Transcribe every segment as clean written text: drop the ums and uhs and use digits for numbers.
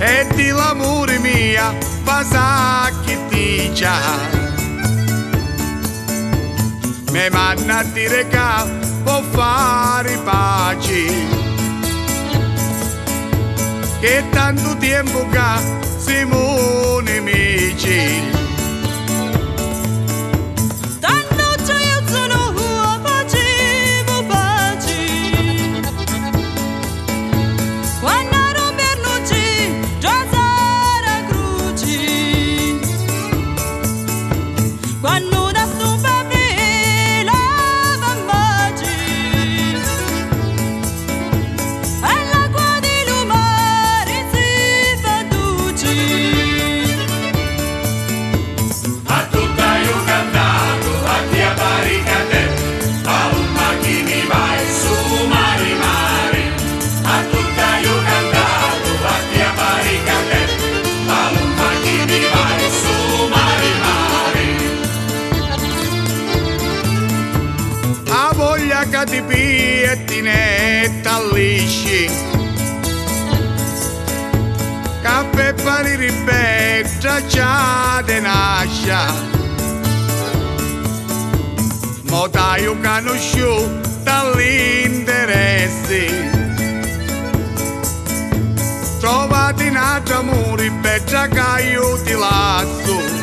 e di l'amore mia pasa chi ti c'ha. Mi manna a dire che può fare pace, che tanto tempo che siamo nemici. Che ti piettinetta lisci, che per parire bella già te nascia. Mo t'hai conosciuto dall'interesse, trovati un altro amore bella che io ti lascio.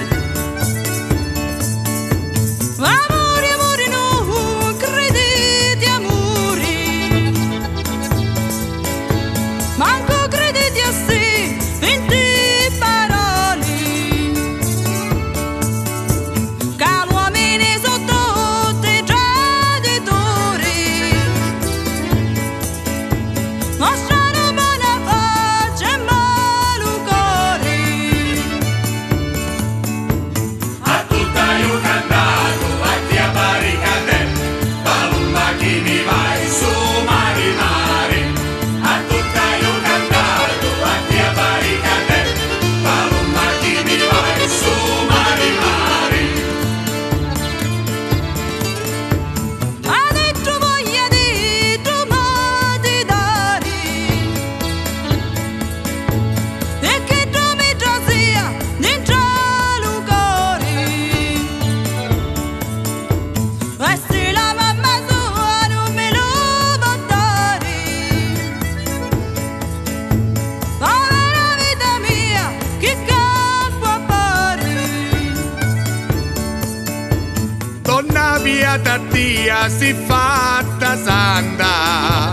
Donna via tattia si fatta santa,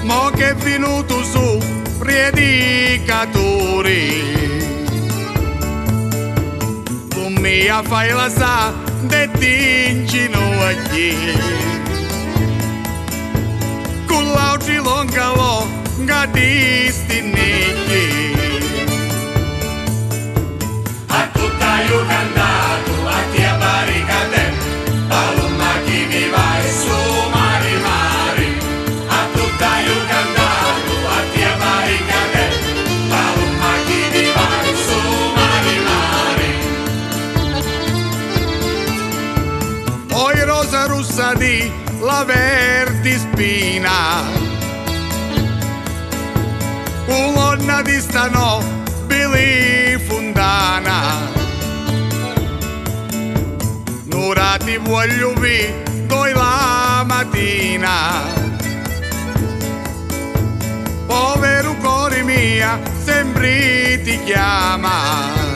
mo che è venuto su predicatore, tu mia fai la sa de ti ginocchi, con l'altri longa di stinnicchi. A tutta io cantato, a chi a barricate, palomma chi mi vai su mari mari. A tutta io cantato, a chi a barricate, palomma chi mi vai su mari mari. Poi rosa rossa di la verde spina, colonna di stano bili fundana. Ora ti voglio vedere la mattina, povero cuore mia sempre ti chiama.